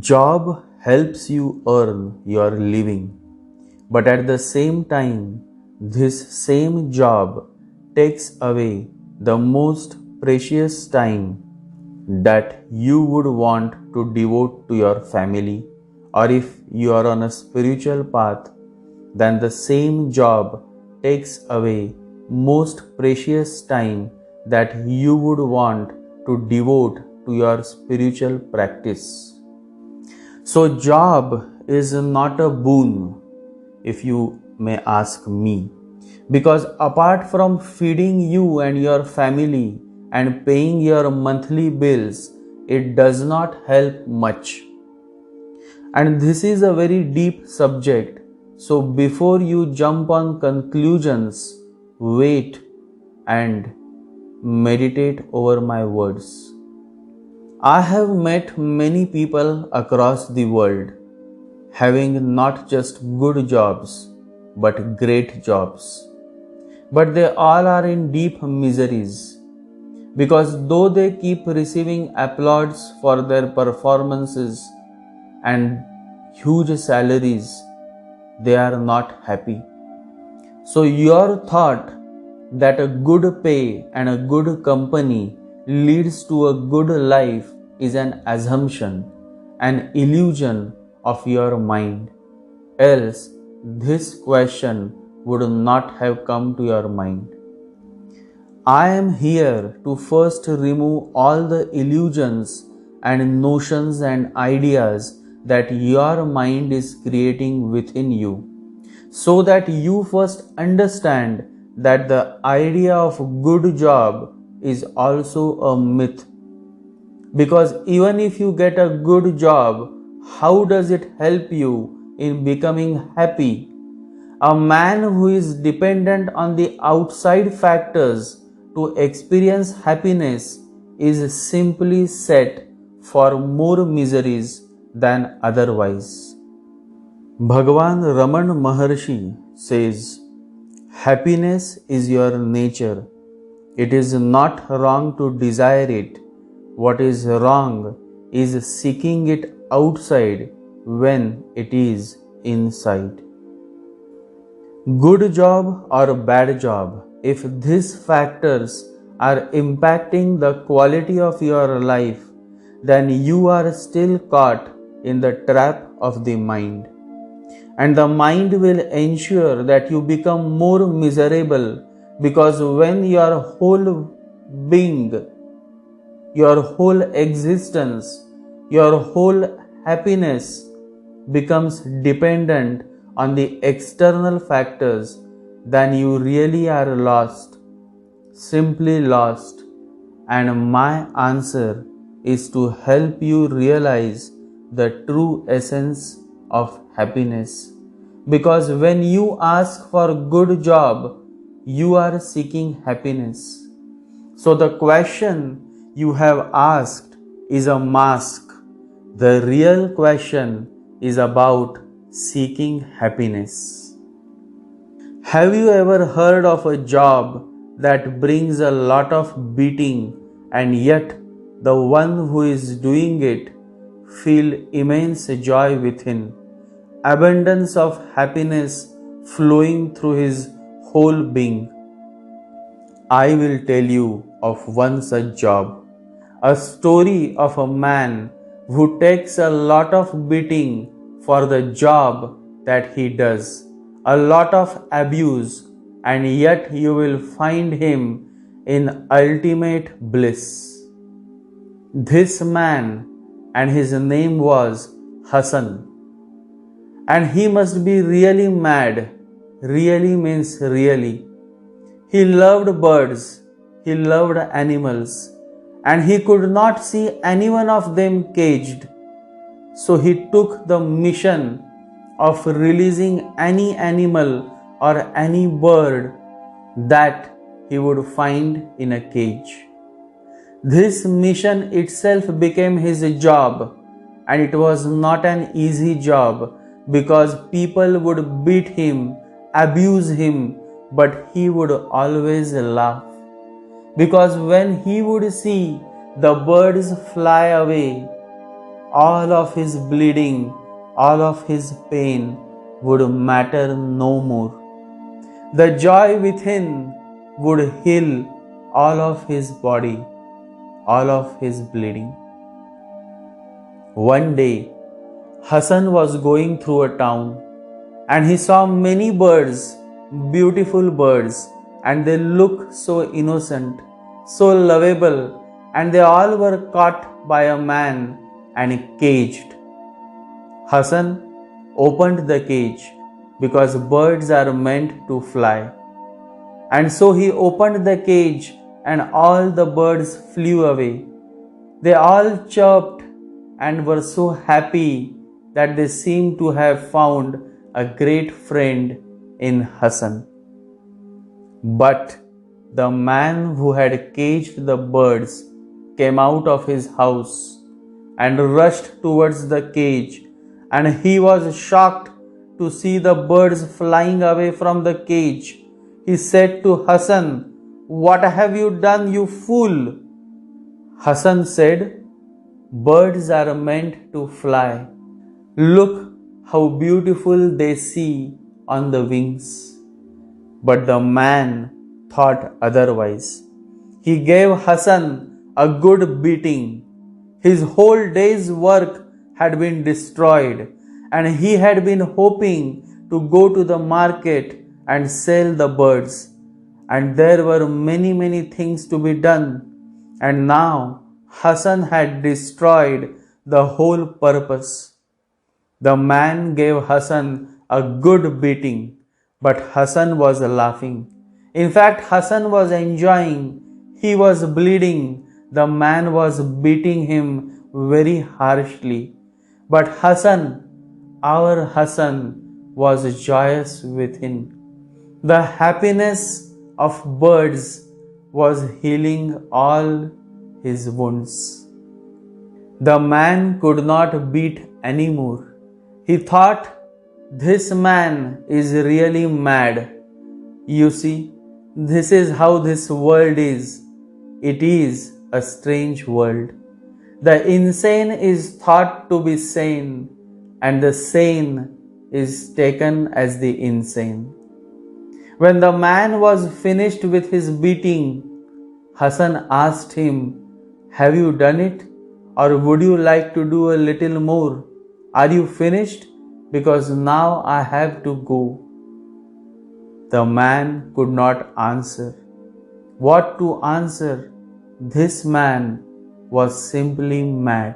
Job helps you earn your living, but at the same time, this same job takes away the most precious time that you would want to devote to your family, or if you are on a spiritual path, then the same job takes away most precious time that you would want to devote to your spiritual practice. So job is not a boon, if you may ask me, because apart from feeding you and your family and paying your monthly bills, it does not help much. And this is a very deep subject, so before you jump on conclusions, wait and meditate over my words. I have met many people across the world having not just good jobs but great jobs. But they all are in deep miseries because though they keep receiving applauds for their performances and huge salaries, they are not happy. So your thought that a good pay and a good company leads to a good life is an assumption, an illusion of your mind. Else, this question would not have come to your mind. I am here to first remove all the illusions and notions and ideas that your mind is creating within you, so that you first understand that the idea of good job is also a myth. Because even if you get a good job, how does it help you in becoming happy? A man who is dependent on the outside factors to experience happiness is simply set for more miseries than otherwise. Bhagavan Raman Maharshi says, happiness is your nature. It is not wrong to desire it. What is wrong is seeking it outside when it is inside. Good job or bad job, if these factors are impacting the quality of your life, then you are still caught in the trap of the mind. And the mind will ensure that you become more miserable, because when your whole being, your whole existence, your whole happiness becomes dependent on the external factors, then you really are lost, simply lost. And my answer is to help you realize the true essence of happiness. Because when you ask for a good job, you are seeking happiness. So the question you have asked is a mask. The real question is about seeking happiness. Have you ever heard of a job that brings a lot of beating, and yet the one who is doing it feel immense joy within, abundance of happiness flowing through his whole being? I will tell you of one such job, a story of a man who takes a lot of beating for the job that he does, a lot of abuse, and yet you will find him in ultimate bliss. This man, and his name was Hassan, and he must be really mad. Really means really. He loved birds, he loved animals, and he could not see any one of them caged. So he took the mission of releasing any animal or any bird that he would find in a cage. This mission itself became his job, and it was not an easy job, because people would beat him, abuse him, but he would always laugh. Because when he would see the birds fly away, all of his bleeding, all of his pain would matter no more. The joy within would heal all of his body, all of his bleeding. One day, Hassan was going through a town and he saw many birds, beautiful birds, and they looked so innocent, so lovable, and they all were caught by a man and caged. Hassan opened the cage because birds are meant to fly. And so he opened the cage and all the birds flew away. They all chirped and were so happy that they seemed to have found a great friend in Hassan. But the man who had caged the birds came out of his house and rushed towards the cage, and he was shocked to see the birds flying away from the cage. He said to Hassan, "What have you done, you fool?" Hassan said, "Birds are meant to fly. Look how beautiful they see on the wings." But the man thought otherwise. He gave Hassan a good beating. His whole day's work had been destroyed, and he had been hoping to go to the market and sell the birds. And there were many things to be done. And now Hassan had destroyed the whole purpose. The man gave Hassan a good beating, but Hassan was laughing. In fact, Hassan was enjoying. He was bleeding. The man was beating him very harshly. But Hassan, our Hassan, was joyous within. The happiness of birds was healing all his wounds. The man could not beat anymore. He thought, "This man is really mad." You see, this is how this world is. It is a strange world. The insane is thought to be sane, and the sane is taken as the insane. When the man was finished with his beating, Hassan asked him, "Have you done it? Or would you like to do a little more? Are you finished? Because now I have to go." The man could not answer. What to answer? This man was simply mad.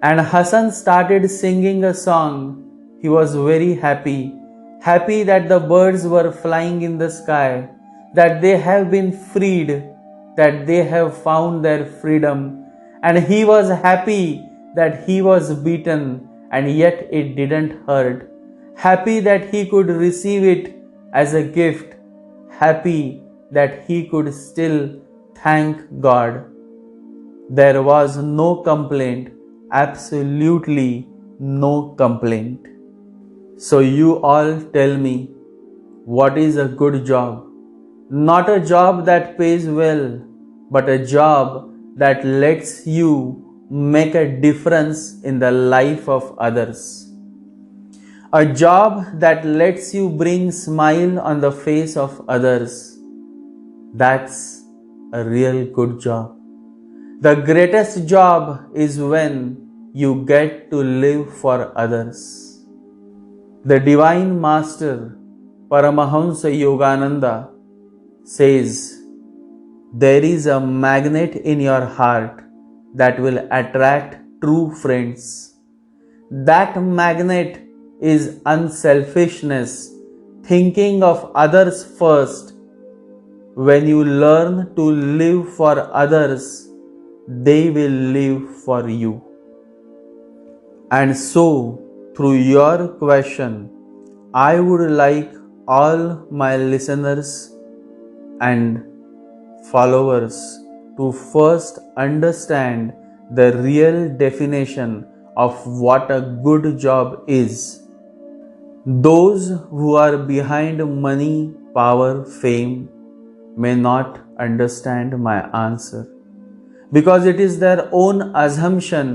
And Hassan started singing a song. He was very happy that the birds were flying in the sky, that they have been freed, that they have found their freedom. And he was happy that he was beaten and yet it didn't hurt. Happy that he could receive it as a gift. Happy that he could still thank God. There was no complaint, absolutely no complaint. So you all tell me, what is a good job? Not a job that pays well, but a job that lets you make a difference in the life of others. A job that lets you bring smile on the face of others. That's a real good job. The greatest job is when you get to live for others. The Divine Master Paramahamsa Yogananda says, there is a magnet in your heart that will attract true friends. That magnet is unselfishness, thinking of others first. When you learn to live for others, they will live for you. And so, through your question, I would like all my listeners and followers to first understand the real definition of what a good job is. Those who are behind money, power, fame may not understand my answer, because it is their own assumption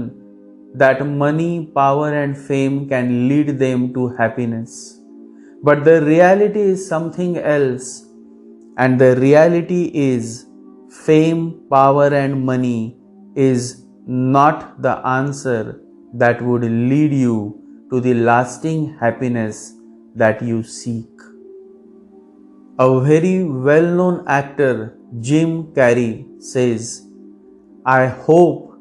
that money, power, and fame can lead them to happiness. But the reality is something else, and the reality is fame, power, and money is not the answer that would lead you to the lasting happiness that you seek. A very well known actor, Jim Carrey, says, I hope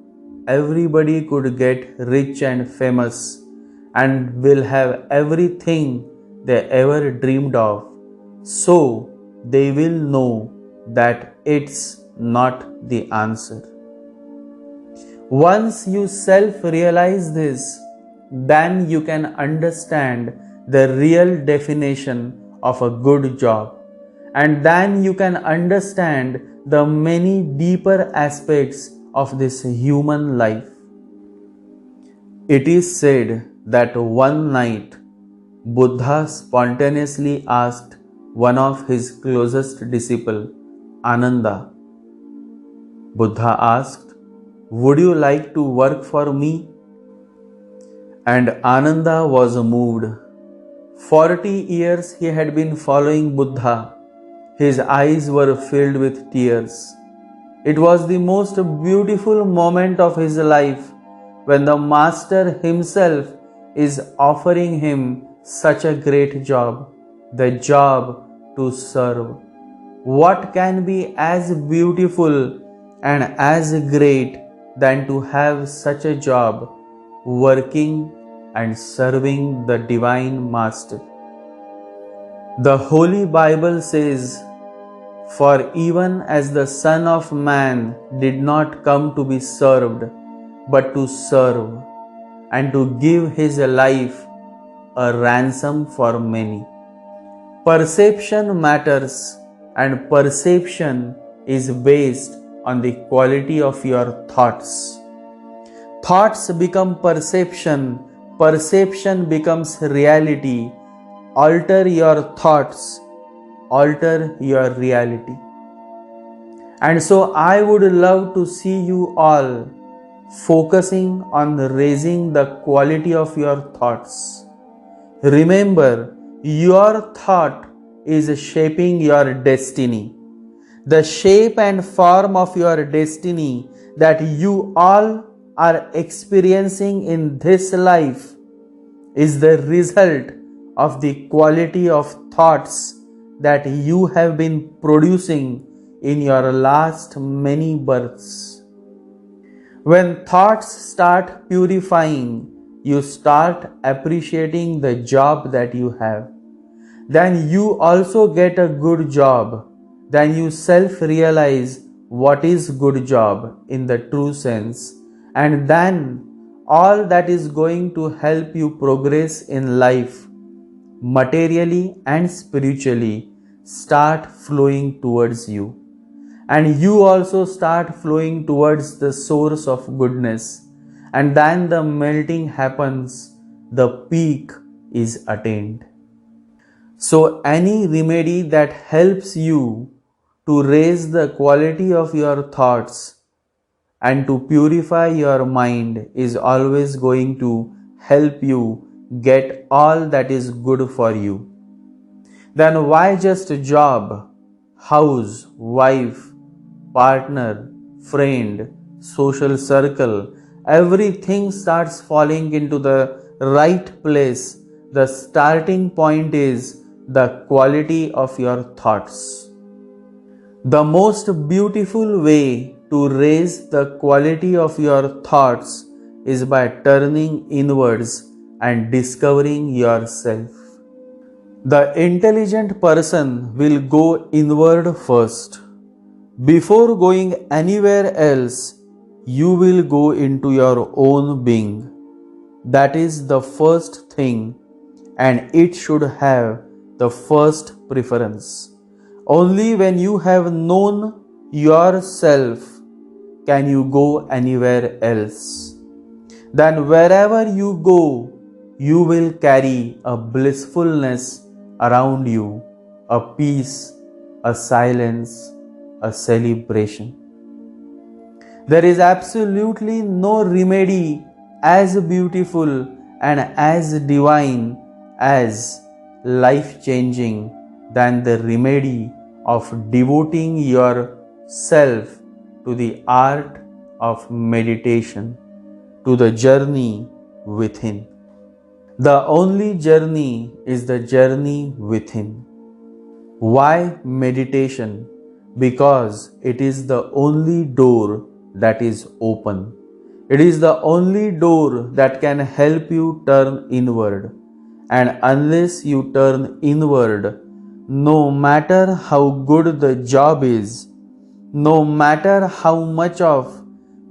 everybody could get rich and famous and will have everything they ever dreamed of, so they will know that it's not the answer. Once you self realize this, then you can understand the real definition of a good job, and then you can understand the many deeper aspects of this human life. It is said that one night Buddha spontaneously asked one of his closest disciples, Ananda. Buddha asked, would you like to work for me? And Ananda was moved. 40 years he had been following Buddha. His eyes were filled with tears. It was the most beautiful moment of his life when the Master himself is offering him such a great job, the job to serve. What can be as beautiful and as great than to have such a job, working and serving the Divine Master? The Holy Bible says, for even as the Son of Man did not come to be served, but to serve, and to give his life a ransom for many. Perception matters, and perception is based on the quality of your thoughts. Thoughts become perception, perception becomes reality. Alter your thoughts, alter your reality. And so I would love to see you all focusing on raising the quality of your thoughts. Remember, your thought is shaping your destiny. The shape and form of your destiny that you all are experiencing in this life is the result of the quality of thoughts that you have been producing in your last many births. When thoughts start purifying, you start appreciating the job that you have. Then you also get a good job. Then you self-realize what is good job in the true sense. And then all that is going to help you progress in life, materially and spiritually, start flowing towards you. And you also start flowing towards the source of goodness. And then the melting happens, the peak is attained. So any remedy that helps you to raise the quality of your thoughts and to purify your mind is always going to help you get all that is good for you. Then why just a job, house, wife, partner, friend, social circle? Everything starts falling into the right place. The starting point is the quality of your thoughts. The most beautiful way to raise the quality of your thoughts is by turning inwards and discovering yourself. The intelligent person will go inward first. Before going anywhere else, you will go into your own being. That is the first thing, and it should have the first preference. Only when you have known yourself can you go anywhere else. Then wherever you go, you will carry a blissfulness around you, a peace, a silence, a celebration. There is absolutely no remedy as beautiful and as divine, as life changing than the remedy of devoting yourself to the art of meditation, to the journey within. The only journey is the journey within. Why meditation? Because it is the only door that is open. It is the only door that can help you turn inward. And unless you turn inward, no matter how good the job is, no matter how much of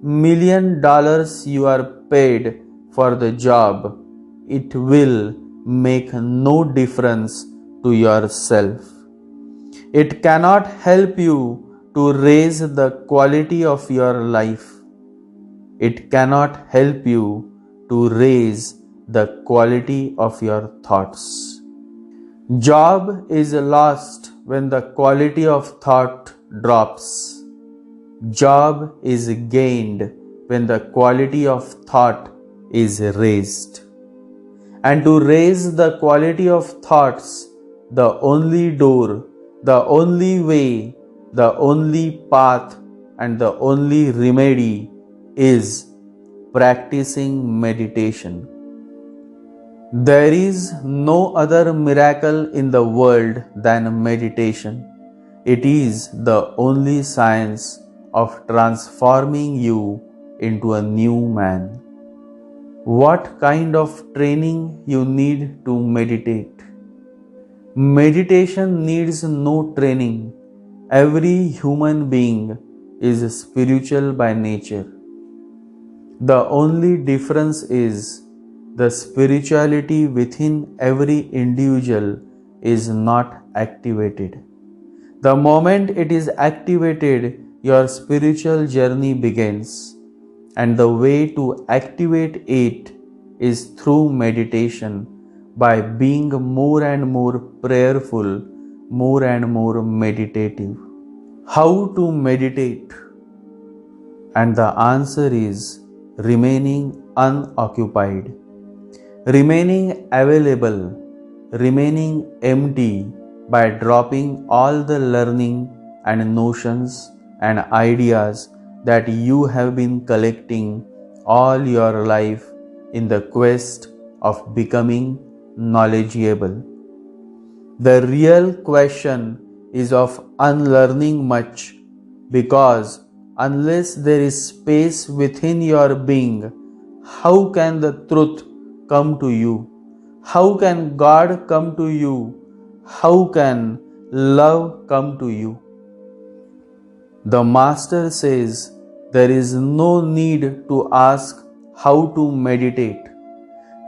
$1,000,000 you are paid for the job, it will make no difference to yourself. It cannot help you to raise the quality of your life. It cannot help you to raise the quality of your thoughts. Job is lost when the quality of thought drops. Job is gained when the quality of thought is raised. And to raise the quality of thoughts, the only door, the only way, the only path, and the only remedy is practicing meditation. There is no other miracle in the world than meditation. It is the only science of transforming you into a new man. What kind of training you need to meditate? Meditation needs no training. Every human being is spiritual by nature. The only difference is the spirituality within every individual is not activated. The moment it is activated, your spiritual journey begins. And the way to activate it is through meditation, by being more and more prayerful, more and more meditative. How to meditate? And the answer is remaining unoccupied, remaining available, remaining empty by dropping all the learning and notions and ideas that you have been collecting all your life in the quest of becoming knowledgeable. The real question is of unlearning much, because unless there is space within your being, how can the truth come to you? How can God come to you? How can love come to you? The Master says there is no need to ask how to meditate.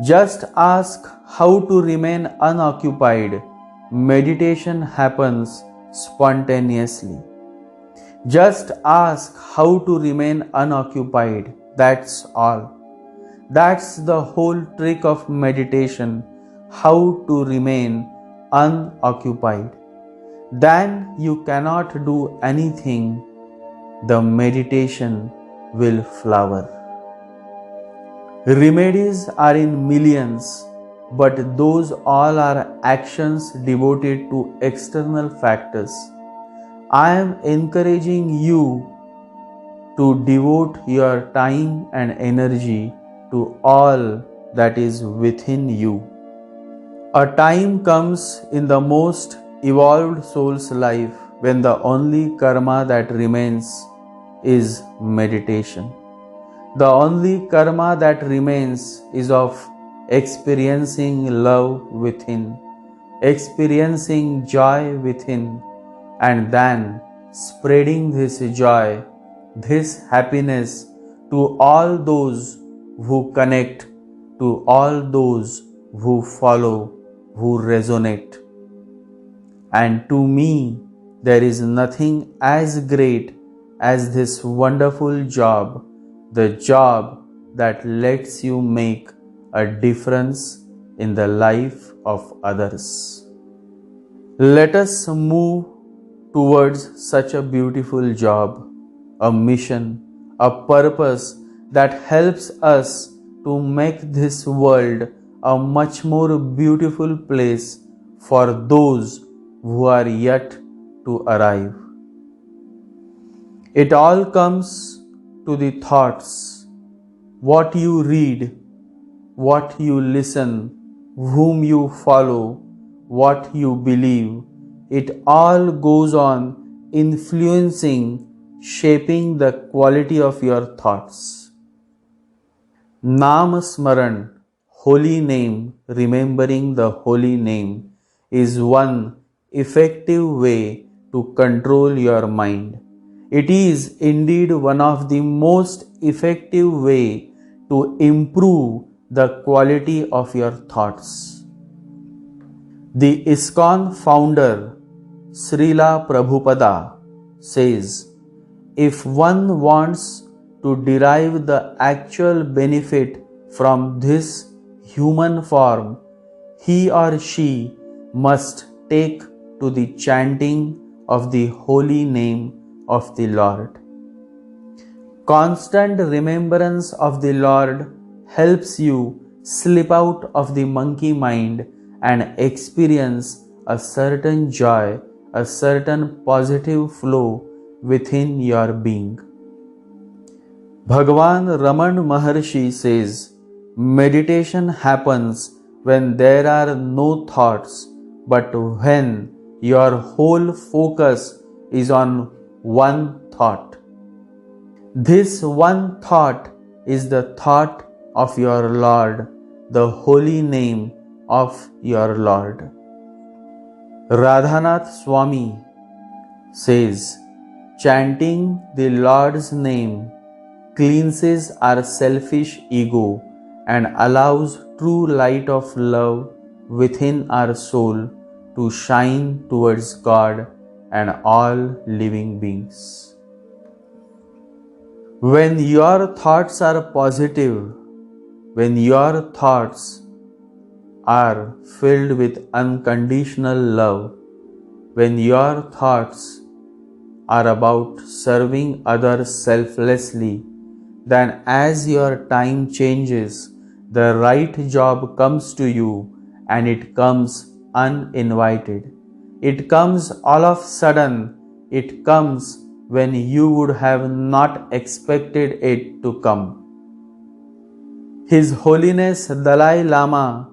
Just ask how to remain unoccupied. Meditation happens spontaneously. Just ask how to remain unoccupied. That's all. That's the whole trick of meditation, how to remain unoccupied. Then you cannot do anything. The meditation will flower. Remedies are in millions, but those all are actions devoted to external factors. I am encouraging you to devote your time and energy to all that is within you. A time comes in the most evolved soul's life when the only karma that remains is meditation. The only karma that remains is of experiencing love within, experiencing joy within, and then spreading this joy, this happiness to all those who connect, to all those who follow, who resonate. And to me, there is nothing as great as this wonderful job, the job that lets you make a difference in the life of others. Let us move towards such a beautiful job, a mission, a purpose that helps us to make this world a much more beautiful place for those who are yet to arrive. It all comes to the thoughts, what you read, what you listen, whom you follow, what you believe. It all goes on influencing, shaping the quality of your thoughts. Nam Smaran, holy name, remembering the holy name, is one effective way to control your mind. It is indeed one of the most effective way to improve the quality of your thoughts. The ISKCON founder Srila Prabhupada says, if one wants to derive the actual benefit from this human form, he or she must take to the chanting of the holy name of the Lord. Constant remembrance of the Lord helps you slip out of the monkey mind and experience a certain joy, a certain positive flow within your being. Bhagavan Raman Maharshi says, meditation happens when there are no thoughts, but when your whole focus is on one thought. This one thought is the thought of your Lord, the holy name of your Lord. Radhanath Swami says, chanting the Lord's name cleanses our selfish ego and allows true light of love within our soul to shine towards God and all living beings. When your thoughts are positive, when your thoughts are filled with unconditional love, when your thoughts are about serving others selflessly, then as your time changes, the right job comes to you and it comes uninvited. It comes all of a sudden. It comes when you would have not expected it to come. His Holiness Dalai Lama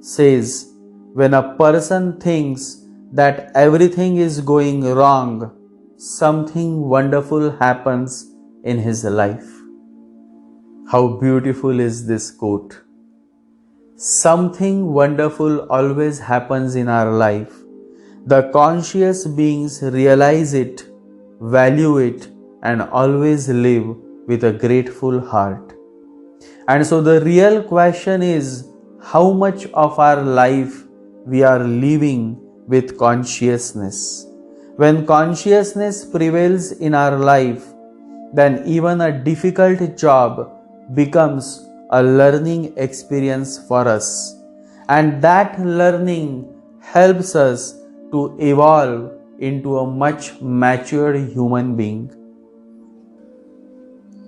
says, when a person thinks that everything is going wrong, something wonderful happens in his life. How beautiful is this quote? Something wonderful always happens in our life. The conscious beings realize it, value it, and always live with a grateful heart. And so the real question is, how much of our life we are living with consciousness? When consciousness prevails in our life, then even a difficult job becomes a learning experience for us. And that learning helps us to evolve into a much matured human being.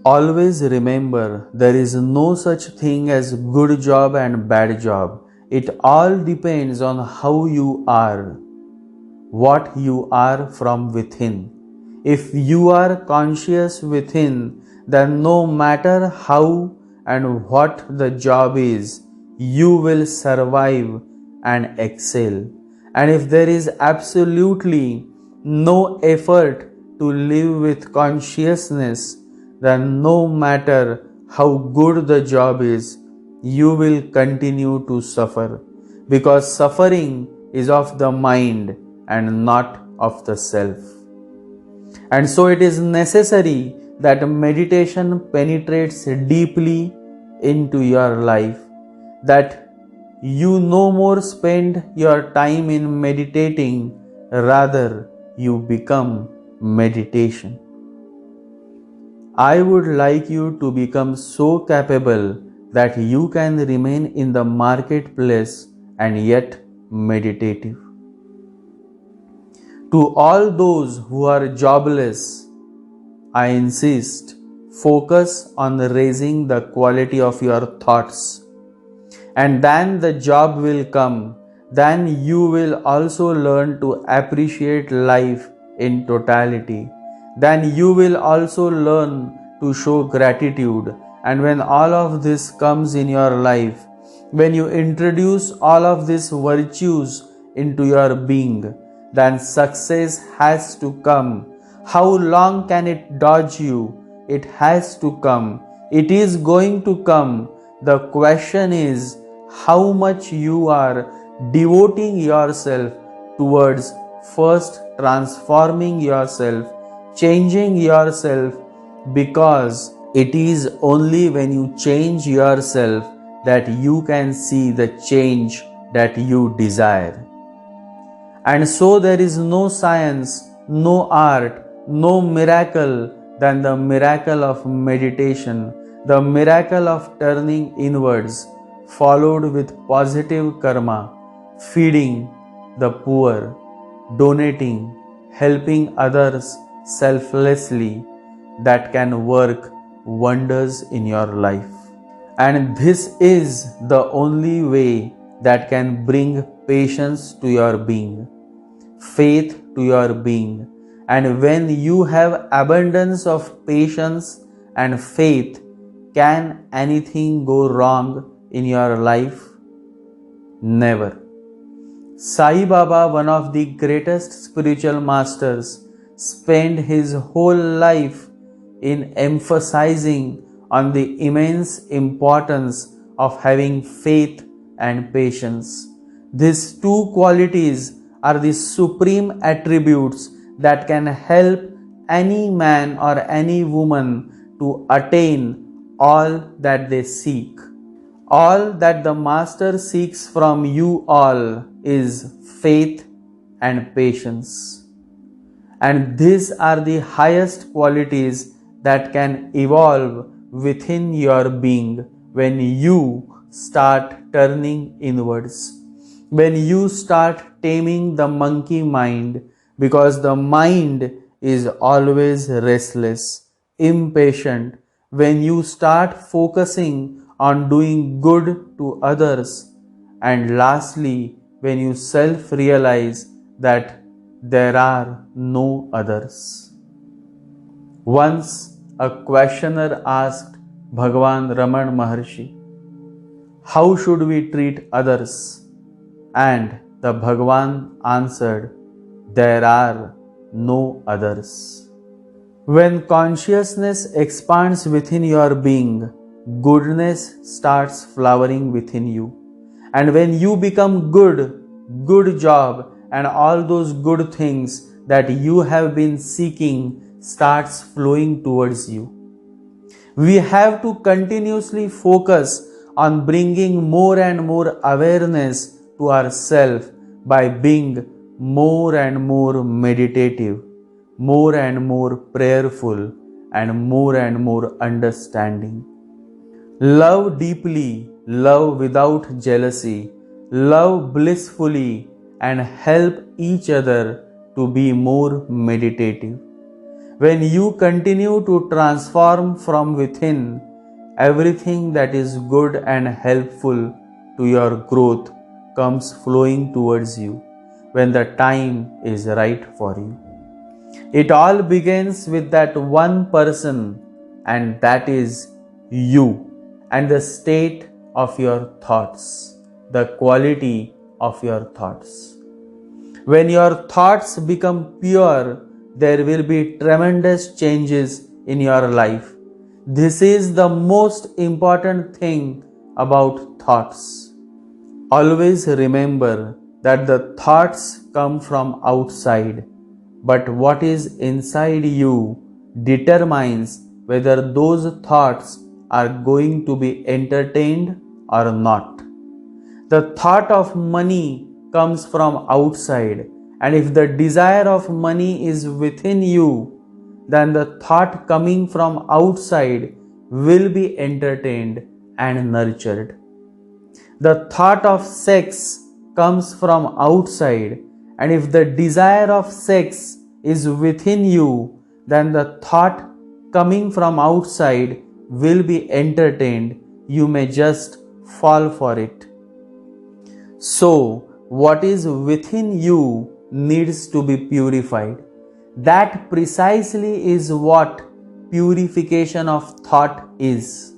Always remember, there is no such thing as good job and bad job. It all depends on how you are, what you are from within. If you are conscious within, then no matter how and what the job is, you will survive and excel. And if there is absolutely no effort to live with consciousness, then no matter how good the job is, you will continue to suffer, because suffering is of the mind and not of the self. And so it is necessary that meditation penetrates deeply into your life, that you no more spend your time in meditating, rather you become meditation. I would like you to become so capable that you can remain in the marketplace and yet meditative. To all those who are jobless, I insist, Focus on raising the quality of your thoughts. And then the job will come. Then you will also learn to appreciate life in totality. Then you will also learn to show gratitude. And when all of this comes in your life, when you introduce all of these virtues into your being, then success has to come. How long can it dodge you? It has to come. It is going to come. The question is how much you are devoting yourself towards first transforming yourself, changing yourself, because it is only when you change yourself that you can see the change that you desire. And so there is no science, no art, no miracle than the miracle of meditation, the miracle of turning inwards, followed with positive karma, feeding the poor, donating, helping others selflessly, that can work wonders in your life. And this is the only way that can bring patience to your being, faith to your being. And when you have abundance of patience and faith, can anything go wrong in your life? Never. Sai Baba, one of the greatest spiritual masters, spent his whole life in emphasizing on the immense importance of having faith and patience. These two qualities are the supreme attributes that can help any man or any woman to attain all that they seek. All that the Master seeks from you all is faith and patience. And these are the highest qualities that can evolve within your being when you start turning inwards. When you start taming the monkey mind, because the mind is always restless, impatient. When you start focusing on doing good to others, and lastly, when you self-realize that there are no others. Once a questioner asked Bhagavan Raman Maharshi, how should we treat others? And the Bhagavan answered, there are no others. When consciousness expands within your being, goodness starts flowering within you. And when you become good job, and all those good things that you have been seeking starts flowing towards you. We have to continuously focus on bringing more and more awareness to ourselves by being more and more meditative, more and more prayerful, and more understanding. Love deeply, love without jealousy, love blissfully, and help each other to be more meditative. When you continue to transform from within, everything that is good and helpful to your growth comes flowing towards you when the time is right for you. It all begins with that one person, and that is you, and the state of your thoughts, the quality of your thoughts. When your thoughts become pure, there will be tremendous changes in your life. This is the most important thing about thoughts. Always remember that the thoughts come from outside, but what is inside you determines whether those thoughts are going to be entertained or not. The thought of money comes from outside, and if the desire of money is within you, then the thought coming from outside will be entertained and nurtured. The thought of sex comes from outside, and if the desire of sex is within you, then the thought coming from outside will be entertained, you may just fall for it. So, what is within you needs to be purified. That precisely is what purification of thought is.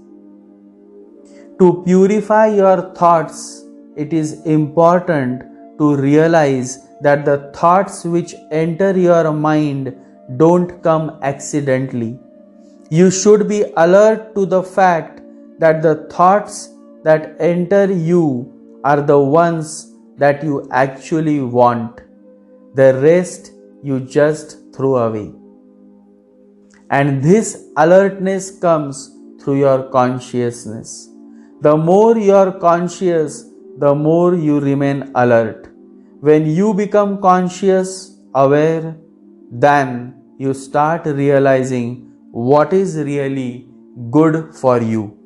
To purify your thoughts, it is important to realize that the thoughts which enter your mind don't come accidentally. You should be alert to the fact that the thoughts that enter you are the ones that you actually want. The rest you just throw away. And this alertness comes through your consciousness. The more you are conscious, the more you remain alert. When you become conscious, aware, then you start realizing what is really good for you.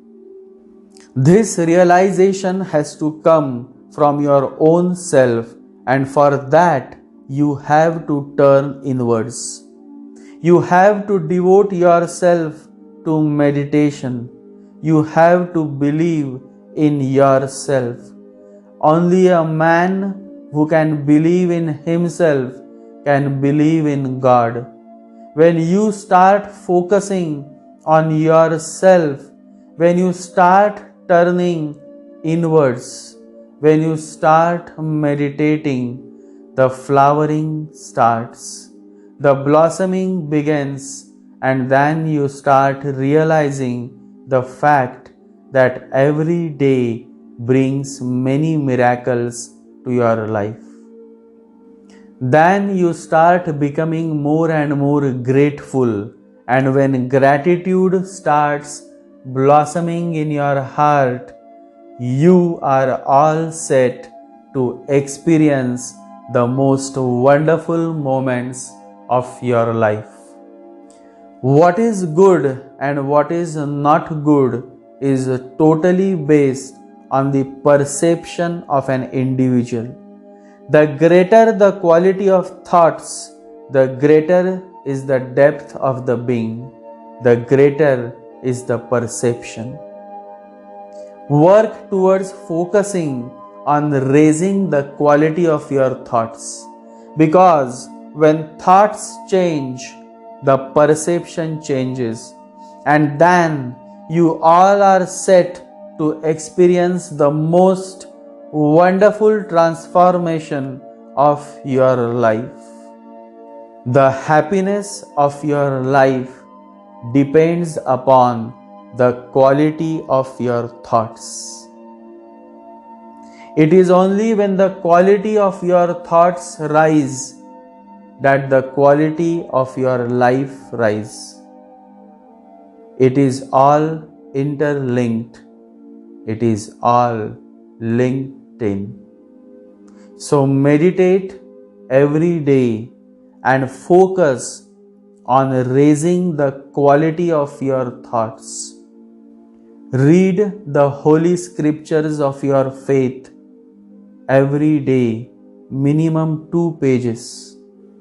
This realization has to come from your own self, and for that you have to turn inwards. You have to devote yourself to meditation. You have to believe in yourself. Only a man who can believe in himself can believe in God. When you start focusing on yourself, when you start turning inwards, when you start meditating, the flowering starts, the blossoming begins, and then you start realizing the fact that every day brings many miracles to your life. Then you start becoming more and more grateful, and when gratitude starts blossoming in your heart, you are all set to experience the most wonderful moments of your life. What is good and what is not good is totally based on the perception of an individual. The greater the quality of thoughts, the greater is the depth of the being, the greater is the perception. Work towards focusing on raising the quality of your thoughts, because when thoughts change, the perception changes, and then you all are set to experience the most wonderful transformation of your life. The happiness of your life depends upon the quality of your thoughts. It is only when the quality of your thoughts rise that the quality of your life rise. It is all interlinked. It is all linked in. So meditate every day and focus on raising the quality of your thoughts. Read the holy scriptures of your faith every day, minimum 2 pages.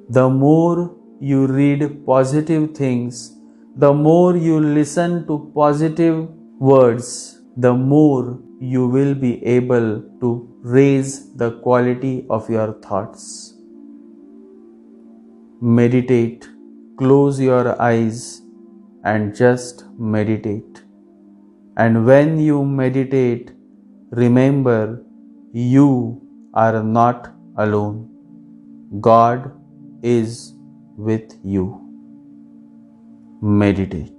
The more you read positive things, the more you listen to positive words, the more you will be able to raise the quality of your thoughts. Meditate, close your eyes and just meditate. And when you meditate, remember you are not alone. God is with you. Meditate.